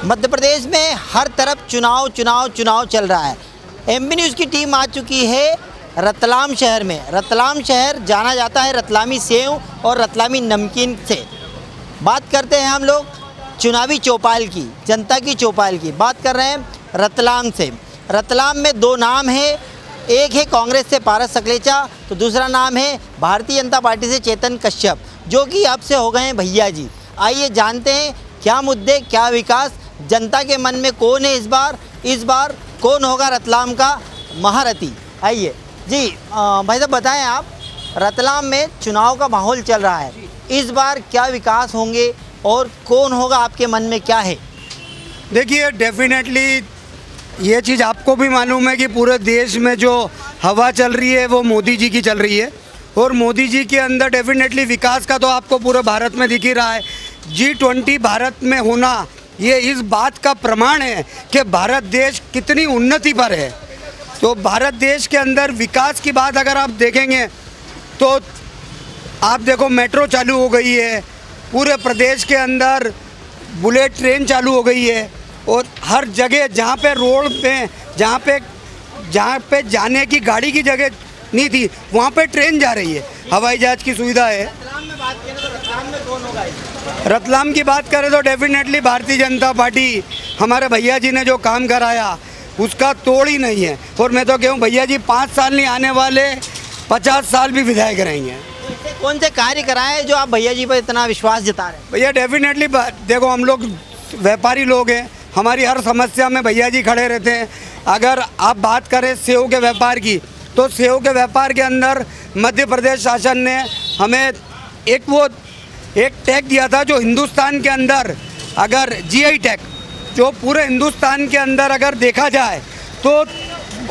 मध्य प्रदेश में हर तरफ चुनाव चुनाव चुनाव चल रहा है। एमबी न्यूज़ की टीम आ चुकी है रतलाम शहर में। रतलाम शहर जाना जाता है रतलामी सेव और रतलामी नमकीन से। बात करते हैं हम लोग चुनावी चौपाल की, जनता की चौपाल की। बात कर रहे हैं रतलाम से। रतलाम में दो नाम है, एक है कांग्रेस से पारस सकलेचा, तो दूसरा नाम है भारतीय जनता पार्टी से चेतन कश्यप, जो कि अब से हो गए हैं भैया जी। आइए जानते हैं क्या मुद्दे, क्या विकास, जनता के मन में कौन है इस बार कौन होगा रतलाम का महारथी। आइए जी भाई साहब बताएं, आप रतलाम में चुनाव का माहौल चल रहा है, इस बार क्या विकास होंगे और कौन होगा, आपके मन में क्या है? देखिए, डेफिनेटली ये चीज़ आपको भी मालूम है कि पूरे देश में जो हवा चल रही है वो मोदी जी की चल रही है, और मोदी जी के अंदर डेफिनेटली विकास का तो आपको पूरे भारत में दिख ही रहा है। G20 भारत में होना ये इस बात का प्रमाण है कि भारत देश कितनी उन्नति पर है। तो भारत देश के अंदर विकास की बात अगर आप देखेंगे तो आप देखो, मेट्रो चालू हो गई है, पूरे प्रदेश के अंदर बुलेट ट्रेन चालू हो गई है, और हर जगह जहाँ पे रोड पे जहाँ पे जाने की गाड़ी की जगह नहीं थी वहाँ पे ट्रेन जा रही है, हवाई जहाज़ की सुविधा है। रतलाम में बात करें तो रतलाम में कौन होगा? रतलाम की बात करें तो डेफिनेटली भारतीय जनता पार्टी, हमारे भैया जी ने जो काम कराया उसका तोड़ ही नहीं है। और मैं तो कहूँ भैया जी 5 साल नहीं, आने वाले 50 साल भी विधायक रहेंगे। कौन से कार्य कराए जो आप भैया जी पर इतना विश्वास जता रहे हैं? भैया डेफिनेटली देखो, हम लोग व्यापारी लोग हैं, हमारी हर समस्या में भैया जी खड़े रहते हैं। अगर आप बात करें सेव के व्यापार की, तो सेव के व्यापार के अंदर मध्य प्रदेश शासन ने हमें एक टैग दिया था, जो हिंदुस्तान के अंदर अगर GI टैग, जो पूरे हिंदुस्तान के अंदर अगर देखा जाए तो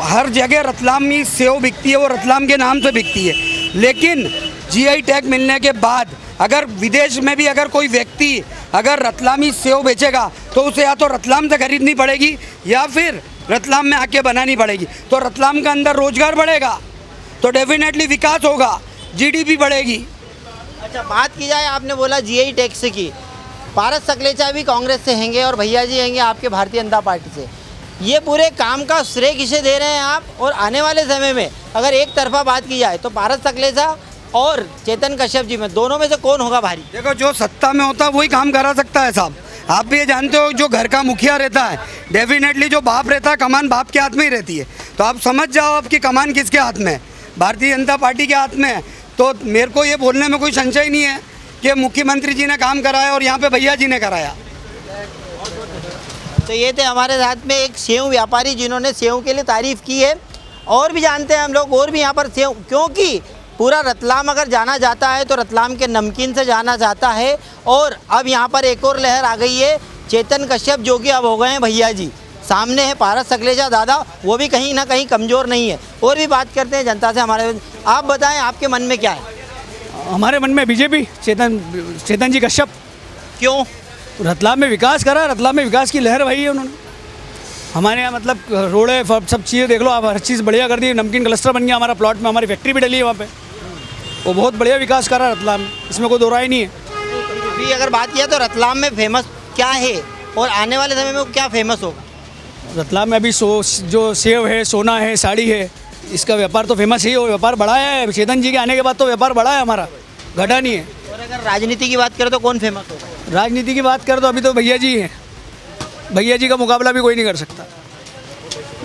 हर जगह रतलामी सेव बिकती है, वो रतलाम के नाम से बिकती है। लेकिन GI टैग मिलने के बाद अगर विदेश में भी अगर कोई व्यक्ति अगर रतलामी सेव बेचेगा तो उसे या तो रतलाम से खरीदनी पड़ेगी या फिर रतलाम में आके बनानी पड़ेगी। तो रतलाम के अंदर रोजगार बढ़ेगा, तो डेफिनेटली विकास होगा, GDP बढ़ेगी। अच्छा, बात की जाए, आपने बोला GI टैक्स की, पारस सकलेचा भी कांग्रेस से हैंगे और भैया जी हैंगे आपके भारतीय जनता पार्टी से। ये पूरे काम का श्रेय किसे दे रहे हैं आप? और आने वाले समय में अगर एक तरफा बात की जाए तो पारस सकलेचा और चेतन कश्यप जी में, दोनों में से कौन होगा भारी? देखो, जो सत्ता में होता है वही काम करा सकता है साहब। आप भी ये जानते हो, जो घर का मुखिया रहता है, डेफिनेटली जो बाप रहता है, कमान बाप के हाथ में ही रहती है। तो आप समझ जाओ आपकी कमान किसके हाथ में है, भारतीय जनता पार्टी के हाथ में है। तो मेरे को ये बोलने में कोई संशय नहीं है कि मुख्यमंत्री जी ने काम कराया और यहाँ पे भैया जी ने कराया। तो ये थे हमारे साथ में एक सेव व्यापारी जिन्होंने सेव के लिए तारीफ़ की है। और भी जानते हैं हम लोग, और भी यहाँ पर सेव, क्योंकि पूरा रतलाम अगर जाना जाता है तो रतलाम के नमकीन से जाना जाता है। और अब यहाँ पर एक और लहर आ गई है, चेतन कश्यप जो कि अब हो गए हैं भैया जी। सामने है पारस सकलेचा दादा, वो भी कहीं ना कहीं कमज़ोर नहीं है। और भी बात करते हैं जनता से हमारे। आप बताएं, आपके मन में क्या है? हमारे मन में बीजेपी, चेतन जी कश्यप। क्यों? रतलाम में विकास करा, रतलाम में विकास की लहर भाई है उन्होंने। हमारे यहाँ मतलब रोड है, सब चीज़ें देख लो आप, हर चीज़ बढ़िया कर दी। नमकीन क्लस्टर बन गया हमारा प्लॉट में, हमारी फैक्ट्री भी डली है वहाँ पे। वो बहुत बढ़िया विकास करा रतलाम में, इसमें कोई दो राय नहीं है। भी अगर बात किया तो रतलाम में फेमस क्या है और आने वाले समय में क्या फेमस होगा? रतलाम में अभी जो सेव है, सोना है, साड़ी है, इसका व्यापार तो फेमस ही है। और व्यापार बढ़ा है, चेतन जी के आने के बाद तो व्यापार बढ़ा है हमारा, घटा नहीं है। और अगर राजनीति की बात करें तो कौन फेमस होगा? राजनीति की बात करें तो अभी तो भैया जी हैं, भैया जी का मुकाबला भी कोई नहीं कर सकता।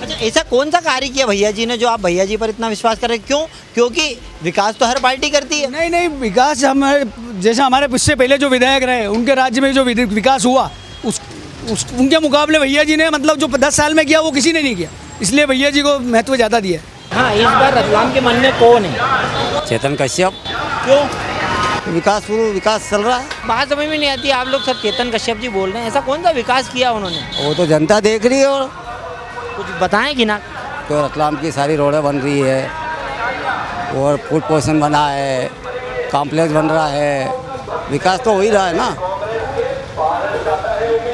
अच्छा, ऐसा कौन सा कार्य किया भैया जी ने जो आप भैया जी पर इतना विश्वास कर रहे हैं? क्यों? क्योंकि विकास तो हर पार्टी करती है। नहीं, विकास हमारे जैसा हमारे इससे पहले जो विधायक रहे उनके राज्य में जो विकास हुआ उनके मुकाबले भैया जी ने मतलब जो 10 साल में किया वो किसी ने नहीं किया, इसलिए भैया जी को महत्व ज़्यादा दिया। हाँ, इस बार रतलाम के मन में कौन है? चेतन कश्यप। क्यों? विकास चल रहा है। बात समझ में नहीं आती, आप लोग सब चेतन कश्यप जी बोल रहे हैं, ऐसा कौन सा विकास किया उन्होंने? वो तो जनता देख रही है, और कुछ बताएं कि ना। तो रतलाम की सारी रोडें बन रही है, और फूड पोर्शन बना है, कॉम्प्लेक्स बन रहा है, विकास तो हो ही रहा है ना।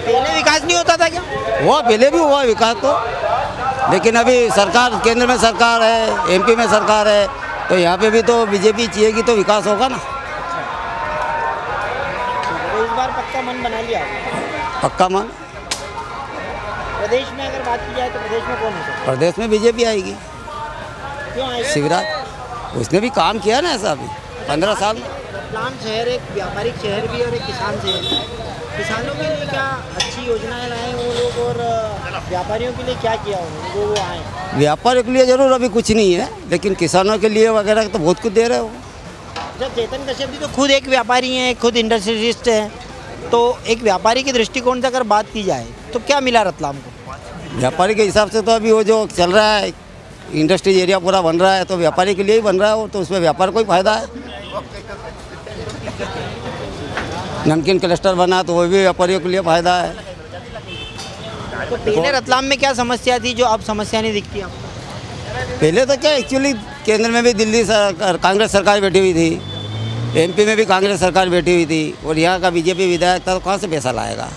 पहले विकास नहीं होता था क्या? हुआ, पहले भी हुआ विकास तो, लेकिन अभी सरकार, केंद्र में सरकार है, MP में सरकार है, तो यहाँ पे भी तो बीजेपी चाहिएगी तो विकास होगा ना। तो इस बार पक्का मन बना लिया? पक्का मन। प्रदेश में अगर बात की जाए तो प्रदेश में कौन हो सकता प्रदेश में बीजेपी आएगी। है? क्यों आएगा? शिवराज उसने भी काम किया ना ऐसा अभी 15 साल। रतलाम शहर एक व्यापारिक शहर भी और एक किसान शहर है। किसानों के लिए क्या अच्छी योजनाएं लाए वो लोग और व्यापारियों के लिए क्या किया उन्होंने जो वो आए? व्यापारियों के लिए जरूर अभी कुछ नहीं है, लेकिन किसानों के लिए वगैरह तो बहुत कुछ दे रहे हो। जब चेतन कश्यप जी तो खुद एक व्यापारी हैं, खुद इंडस्ट्रियलिस्ट हैं, तो एक व्यापारी के दृष्टिकोण से अगर बात की जाए तो क्या मिला रतलाम को? व्यापारी के हिसाब से तो अभी वो जो चल रहा है इंडस्ट्रीज एरिया पूरा बन रहा है, तो व्यापारी के लिए ही बन रहा है वो, तो उसमें व्यापार को ही फायदा है। नमकीन क्लस्टर बना तो वो भी व्यापारियों के लिए फायदा है। तो पहले रतलाम में क्या समस्या थी जो अब समस्या नहीं दिखती आपको? पहले तो क्या एक्चुअली केंद्र में भी दिल्ली सरकार कांग्रेस सरकार बैठी हुई थी, एमपी में भी कांग्रेस सरकार बैठी हुई थी, और यहाँ का बीजेपी विधायक था, तो कहाँ से पैसा लाएगा?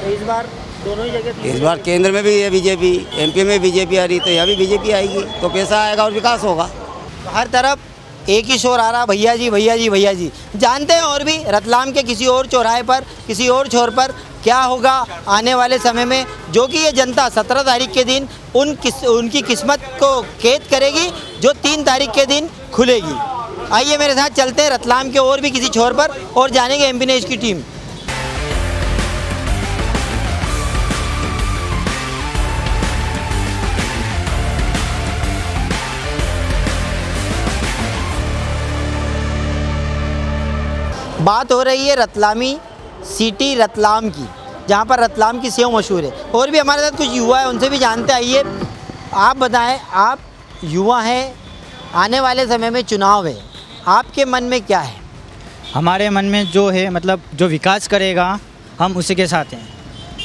तो इस बार दोनों ही जगह इस बार केंद्र में भी है बीजेपी, एमपी में बीजेपी आ रही, तो यहाँ भी बीजेपी आएगी, तो पैसा आएगा और विकास होगा। हर तरफ एक ही शोर आ रहा, भैया जी भैया जी भैया जी। जानते हैं और भी रतलाम के किसी और चौराहे पर, किसी और छोर पर क्या होगा आने वाले समय में, जो कि ये जनता 17 तारीख के दिन उनकी किस्मत को कैद करेगी, जो 3 तारीख के दिन खुलेगी। आइए मेरे साथ चलते हैं रतलाम के और भी किसी छोर पर और जानेंगे एमपी न्यूज़ की टीम। बात हो रही है रतलामी सिटी रतलाम की, जहाँ पर रतलाम की सेव मशहूर है। और भी हमारे साथ कुछ युवा है, उनसे भी जानते आइए। आप बताएं, आप युवा हैं, आने वाले समय में चुनाव है, आपके मन में क्या है? हमारे मन में जो है मतलब जो विकास करेगा हम उसी के साथ हैं,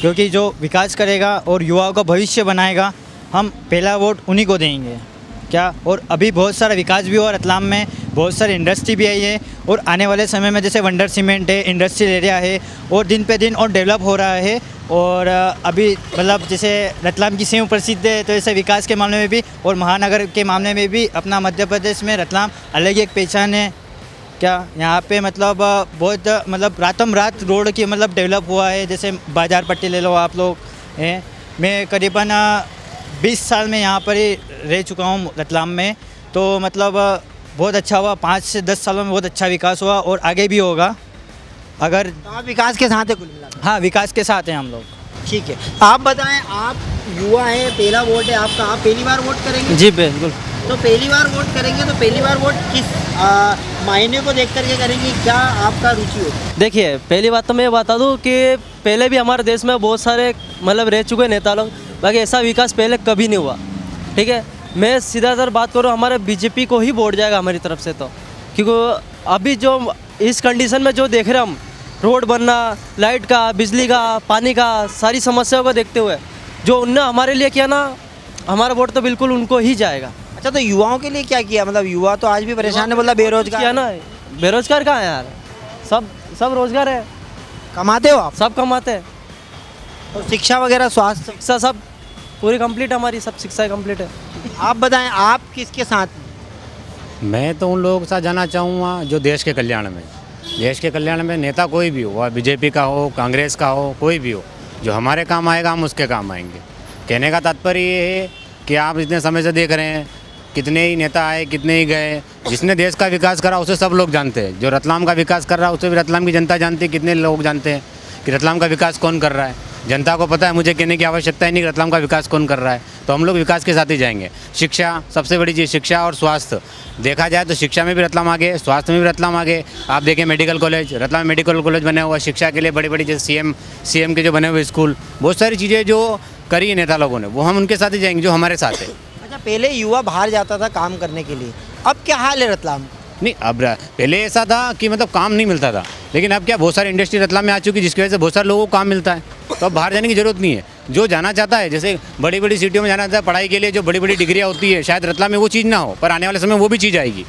क्योंकि जो विकास करेगा और युवाओं का भविष्य बनाएगा हम पहला वोट उन्हीं को देंगे। क्या और अभी बहुत सारा विकास भी हुआ रतलाम में, बहुत सारी इंडस्ट्री भी आई है, और आने वाले समय में जैसे वंडर सीमेंट है, इंडस्ट्रियल एरिया है, और दिन पे दिन और डेवलप हो रहा है। और अभी मतलब जैसे रतलाम की सेव प्रसिद्ध है, तो ऐसे विकास के मामले में भी और महानगर के मामले में भी अपना मध्य प्रदेश में रतलाम अलग ही एक पहचान है। क्या यहाँ पे मतलब बहुत मतलब रातों रात रोड की मतलब डेवलप हुआ है। जैसे बाजार पट्टी ले लो आप लोग हैं, मैं करीबन 20 साल में यहाँ पर ही रह चुका हूँ रतलाम में, तो मतलब बहुत अच्छा हुआ। 5 से 10 सालों में बहुत अच्छा विकास हुआ और आगे भी होगा अगर। तो आप विकास के साथ है कुल मिला? हाँ, विकास के साथ हैं हम लोग। ठीक है, आप बताएं, आप युवा हैं, पहला वोट है आपका, आप पहली बार वोट करेंगे? जी बिल्कुल। तो पहली बार वोट करेंगे तो पहली बार वोट किस मायने को देख करके करेंगे, क्या आपका रुचि होगी? देखिए, पहली बात तो मैं बता दूं कि पहले भी हमारे देश में बहुत सारे मतलब रह चुके नेता लोग, बाकी ऐसा विकास पहले कभी नहीं हुआ। ठीक है, मैं सीधातर बात करूं, हमारे बीजेपी को ही वोट जाएगा हमारी तरफ से, तो क्योंकि अभी जो इस कंडीशन में जो देख रहे हम, रोड बनना, लाइट का, बिजली का, पानी का, सारी समस्याओं को देखते हुए जो उनने हमारे लिए किया ना, हमारा वोट तो बिल्कुल उनको ही जाएगा। अच्छा, तो युवाओं के लिए क्या किया? मतलब युवा तो आज भी परेशान है, बोला बेरोजगार किया ना, बेरोजगार कहाँ है यार, सब रोजगार है, कमाते हो आप? सब कमाते हैं। और शिक्षा वगैरह, स्वास्थ्य? शिक्षा सब पूरी कंप्लीट, हमारी सब शिक्षा कंप्लीट है। आप बताएं, आप किसके साथ हैं? मैं तो उन लोगों के साथ जाना चाहूँगा जो देश के कल्याण में, देश के कल्याण में नेता कोई भी हो, वह बीजेपी का हो, कांग्रेस का हो, कोई भी हो, जो हमारे काम आएगा हम उसके काम आएंगे। कहने का तात्पर्य ये है कि आप इतने समय से देख रहे हैं, कितने ही नेता आए, कितने ही गए, जिसने देश का विकास करा उसे सब लोग जानते हैं। जो रतलाम का विकास कर रहा है उसे भी रतलाम की जनता जानती है, कितने लोग जानते हैं कि रतलाम का विकास कौन कर रहा है। जनता को पता है, मुझे कहने की आवश्यकता ही नहीं कि रतलाम का विकास कौन कर रहा है। तो हम लोग विकास के साथ ही जाएंगे। शिक्षा सबसे बड़ी चीज़, शिक्षा और स्वास्थ्य देखा जाए तो शिक्षा में भी रतलाम आगे, स्वास्थ्य में भी रतलाम आगे। आप देखें मेडिकल कॉलेज, रतलाम में मेडिकल कॉलेज बने हुआ, शिक्षा के लिए बड़ी बड़ी जैसे सीएम के जो बने हुए स्कूल, बहुत सारी चीज़ें जो करी है नेता लोगों ने, वो हम उनके साथ ही जाएंगे जो हमारे साथ है। अच्छा, पहले युवा बाहर जाता था काम करने के लिए, अब क्या हाल है रतलाम? नहीं, अब पहले ऐसा था कि मतलब काम नहीं मिलता था, लेकिन अब क्या बहुत सारी इंडस्ट्री रतलाम में आ चुकी है, जिसकी वजह से बहुत सारे लोगों को काम मिलता है। तो अब बाहर जाने की ज़रूरत नहीं है। जो जाना चाहता है, जैसे बड़ी बड़ी सिटियों में जाना चाहता है पढ़ाई के लिए, जो बड़ी बड़ी डिग्रियाँ होती है, शायद रतलाम में वो चीज़ ना हो, पर आने वाले समय वो भी चीज़ आएगी।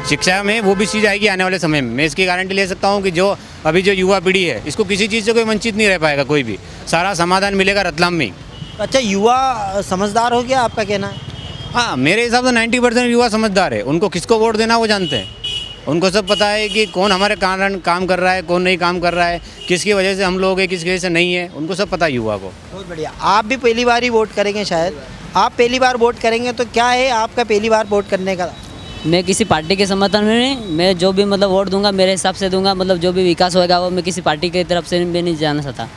शिक्षा में वो भी चीज़ आएगी आने वाले समय में। मैं इसकी गारंटी ले सकता हूँ कि जो अभी जो युवा पीढ़ी है, इसको किसी चीज़ से कोई वंचित नहीं रह पाएगा, कोई भी सारा समाधान मिलेगा रतलाम में ही। अच्छा, युवा समझदार हो गया, आपका कहना है? हाँ, मेरे हिसाब से 90% युवा समझदार है। उनको किसको वोट देना वो जानते हैं। उनको सब पता है कि कौन हमारे कारण काम कर रहा है, कौन नहीं काम कर रहा है, किसकी वजह से हम लोग हैं, किसकी वजह से नहीं है, उनको सब पता है युवा को। बहुत बढ़िया। आप भी पहली बार ही वोट करेंगे शायद, आप पहली बार वोट करेंगे तो क्या है आपका पहली बार वोट करने का? मैं किसी पार्टी के समर्थन में नहीं, मैं जो भी मतलब वोट दूंगा मेरे हिसाब से दूंगा, मतलब जो भी विकास होएगा वो मैं किसी पार्टी की तरफ से मैं नहीं जाना चाहता।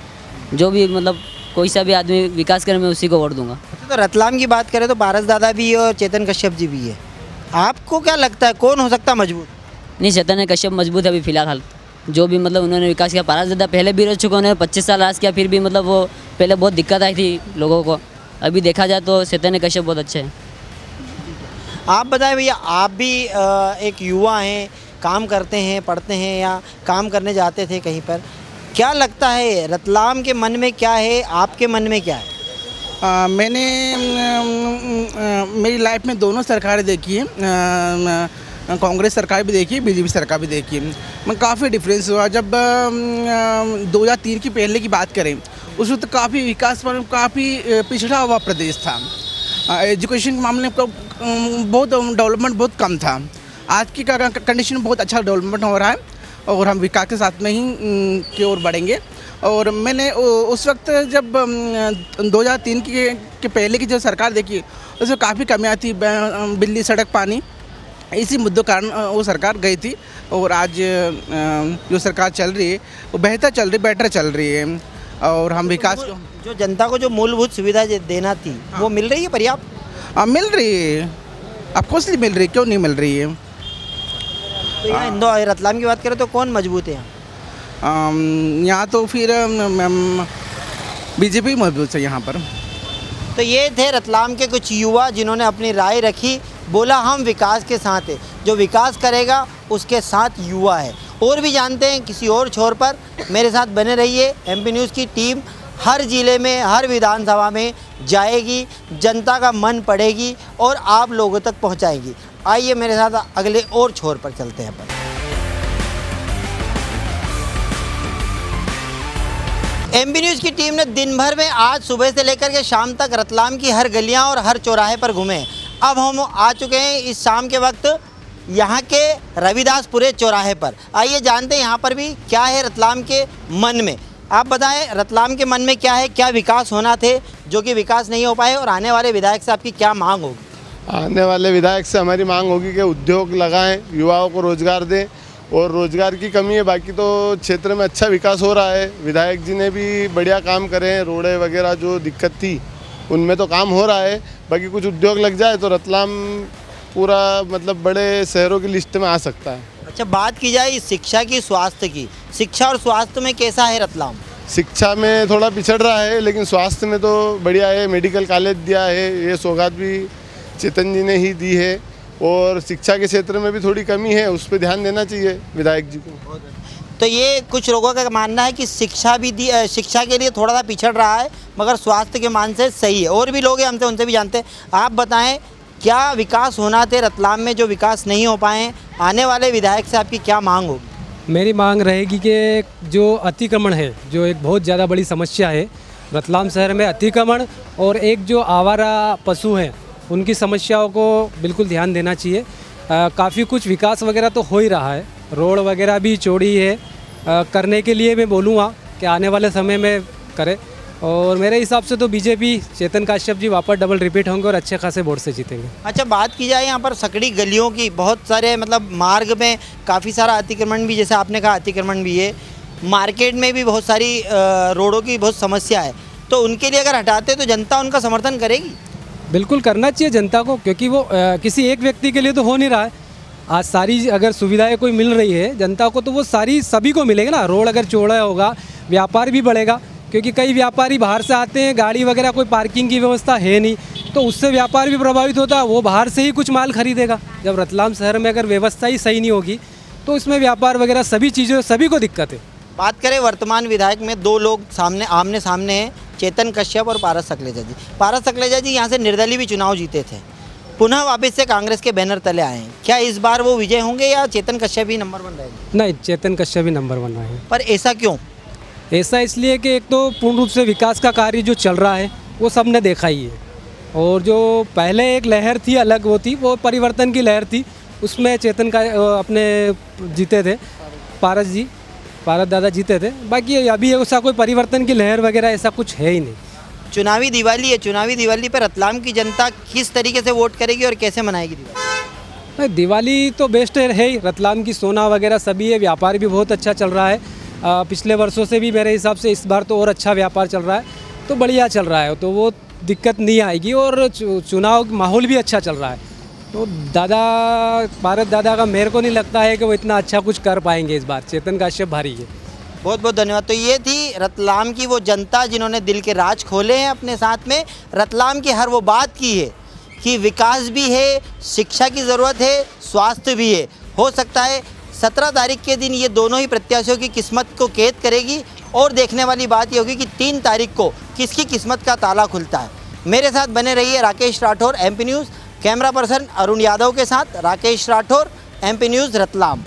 जो भी मतलब कोई सा भी आदमी विकास करे मैं उसी को वोट दूंगा। तो रतलाम की बात करें तो पारस दादा भी है और चेतन कश्यप जी भी है, आपको क्या लगता है कौन हो सकता है मजबूत? नहीं, चेतन कश्यप मजबूत है अभी फिलहाल। जो भी मतलब उन्होंने विकास किया, पारस दादा पहले भी रह चुके, उन्होंने 25 साल राज किया, फिर भी मतलब वो पहले बहुत दिक्कत आई थी लोगों को। अभी देखा जाए तो चेतन कश्यप बहुत अच्छे हैं। आप बताएं भैया, आप भी एक युवा हैं, काम करते हैं, पढ़ते हैं या काम करने जाते थे कहीं पर, क्या लगता है रतलाम के मन में क्या है, आपके मन में क्या है? मैंने मेरी लाइफ में दोनों सरकारें देखी हैं, कांग्रेस सरकार भी देखी है, बीजेपी सरकार भी देखी है। मैं काफ़ी डिफरेंस हुआ जब 2003 की पहले की बात करें, उस वक्त काफ़ी विकास पर काफ़ी पिछड़ा हुआ प्रदेश था। एजुकेशन के मामले में बहुत डेवलपमेंट बहुत कम था। आज की कंडीशन में बहुत अच्छा डेवलपमेंट हो रहा है और हम विकास के साथ में ही की ओर बढ़ेंगे। और मैंने उस वक्त जब 2003 के पहले की जो सरकार देखी उसमें काफ़ी कमियाँ थी, बिजली, सड़क, पानी, इसी मुद्दों कारण वो सरकार गई थी। और आज जो सरकार चल रही है वो बेटर चल रही है और हम विकास जो जनता को जो मूलभूत सुविधा देना थी वो मिल रही है पर्याप्त? मिल रही है, ऑफकोर्सली मिल रही है, क्यों नहीं मिल रही है। तो यहाँ इंदौर रतलाम की बात करें तो कौन मजबूत है यहाँ तो फिर बीजेपी मजबूत है यहाँ पर। तो ये थे रतलाम के कुछ युवा जिन्होंने अपनी राय रखी, बोला हम विकास के साथ हैं, जो विकास करेगा उसके साथ युवा है। और भी जानते हैं किसी और छोर पर, मेरे साथ बने रहिए। एमपी न्यूज़ की टीम हर ज़िले में, हर विधानसभा में जाएगी, जनता का मन पड़ेगी और आप लोगों तक पहुंचाएगी। आइए मेरे साथ अगले और छोर पर चलते हैं अपन। एमपी न्यूज़ की टीम ने दिन भर में आज सुबह से लेकर के शाम तक रतलाम की हर गलियां और हर चौराहे पर घूमे। अब हम आ चुके हैं इस शाम के वक्त यहाँ के रविदासपुरे चौराहे पर। आइए जानते हैं यहाँ पर भी क्या है रतलाम के मन में। आप बताएं रतलाम के मन में क्या है, क्या विकास होना थे जो कि विकास नहीं हो पाए, और आने वाले विधायक से आपकी क्या मांग होगी? आने वाले विधायक से हमारी मांग होगी कि उद्योग लगाएं, युवाओं को रोज़गार दें, और रोज़गार की कमी है, बाकी तो क्षेत्र में अच्छा विकास हो रहा है। विधायक जी ने भी बढ़िया काम करे हैं, रोडें वगैरह जो दिक्कत थी उनमें तो काम हो रहा है। बाकी कुछ उद्योग लग जाए तो रतलाम पूरा मतलब बड़े शहरों की लिस्ट में आ सकता है। अच्छा, बात की जाए शिक्षा की, स्वास्थ्य की, शिक्षा और स्वास्थ्य में कैसा है रतलाम? शिक्षा में थोड़ा पिछड़ रहा है, लेकिन स्वास्थ्य में तो बढ़िया है। मेडिकल कॉलेज दिया है, ये सौगात भी चेतन जी ने ही दी है। और शिक्षा के क्षेत्र में भी थोड़ी कमी है, उस पर ध्यान देना चाहिए विधायक जी को। तो ये कुछ लोगों का मानना है कि शिक्षा के लिए थोड़ा सा पिछड़ रहा है, मगर स्वास्थ्य के मान से सही है। और भी लोग हैं हमसे, उनसे भी जानते हैं। आप बताएं क्या विकास होना थे रतलाम में जो विकास नहीं हो पाए, आने वाले विधायक से आपकी क्या मांग होगी? मेरी मांग रहेगी कि जो अतिक्रमण है, जो एक बहुत ज़्यादा बड़ी समस्या है रतलाम शहर में, अतिक्रमण और एक जो आवारा पशु हैं उनकी समस्याओं को बिल्कुल ध्यान देना चाहिए। काफ़ी कुछ विकास वगैरह तो हो ही रहा है, रोड वगैरह भी चौड़ी है, करने के लिए मैं बोलूँगा कि आने वाले समय में करे। और मेरे हिसाब से तो बीजेपी चेतन कश्यप जी वापस डबल रिपीट होंगे और अच्छे खासे वोट से जीतेंगे। अच्छा, बात की जाए यहाँ पर सकड़ी गलियों की, बहुत सारे मतलब मार्ग में काफ़ी सारा अतिक्रमण भी, जैसे आपने कहा अतिक्रमण भी है, मार्केट में भी बहुत सारी रोडों की बहुत समस्या है, तो उनके लिए अगर हटाते तो जनता उनका समर्थन करेगी? बिल्कुल करना चाहिए जनता को, क्योंकि वो किसी एक व्यक्ति के लिए तो हो नहीं रहा है। आज सारी अगर सुविधाएं कोई मिल रही है जनता को तो वो सारी सभी को मिलेगी ना। रोड अगर चौड़ा होगा, व्यापार भी बढ़ेगा, क्योंकि कई व्यापारी बाहर से आते हैं, गाड़ी वगैरह कोई पार्किंग की व्यवस्था है नहीं, तो उससे व्यापार भी प्रभावित होता है। वो बाहर से ही कुछ माल खरीदेगा। जब रतलाम शहर में अगर व्यवस्था ही सही नहीं होगी तो इसमें व्यापार वगैरह सभी चीज़ें, सभी को दिक्कत है। बात करें वर्तमान विधायक में, दो लोग आमने सामने हैं, चेतन कश्यप और पारस सकलेजा जी। पारस सकलेजा जी यहाँ से निर्दलीय भी चुनाव जीते थे, पुनः वापस से कांग्रेस के बैनर तले आए हैं। क्या इस बार वो विजय होंगे या चेतन कश्यप ही नंबर 1 रहेंगे? नहीं, चेतन कश्यप ही नंबर 1 रहे। पर ऐसा क्यों? ऐसा इसलिए कि एक तो पूर्ण रूप से विकास का कार्य जो चल रहा है वो सब ने देखा ही है, और जो पहले एक लहर थी अलग, वो थी वो परिवर्तन की लहर थी, उसमें चेतन का अपने जीते थे, पारस दादा जीते थे। बाकी अभी ऐसा कोई परिवर्तन की लहर वगैरह ऐसा कुछ है ही नहीं। चुनावी दिवाली है, चुनावी दिवाली पर रतलाम की जनता किस तरीके से वोट करेगी और कैसे मनाएगी दिवाली? नहीं, दिवाली तो बेस्ट है ही। रतलाम की सोना वगैरह सभी है, व्यापार भी बहुत अच्छा चल रहा है। पिछले वर्षों से भी मेरे हिसाब से इस बार तो और अच्छा व्यापार चल रहा है, तो बढ़िया चल रहा है, तो वो दिक्कत नहीं आएगी। और चुनाव माहौल भी अच्छा चल रहा है, तो पारस दादा का मेरे को नहीं लगता है कि वो इतना अच्छा कुछ कर पाएंगे इस बार। चेतन काश्यप भारी है। बहुत बहुत धन्यवाद। तो ये थी रतलाम की वो जनता जिन्होंने दिल के राज खोले हैं अपने साथ में। रतलाम की हर वो बात की है कि विकास भी है, शिक्षा की ज़रूरत है, स्वास्थ्य भी है। हो सकता है 17 तारीख के दिन ये दोनों ही प्रत्याशियों की किस्मत को कैद करेगी और देखने वाली बात ये होगी कि 3 तारीख को किसकी किस्मत का ताला खुलता है। मेरे साथ बने रहिए Rakesh Rathore, MP news. Camera person Arun Yadav के साथ राकेश राठौर, MP न्यूज़ रतलाम।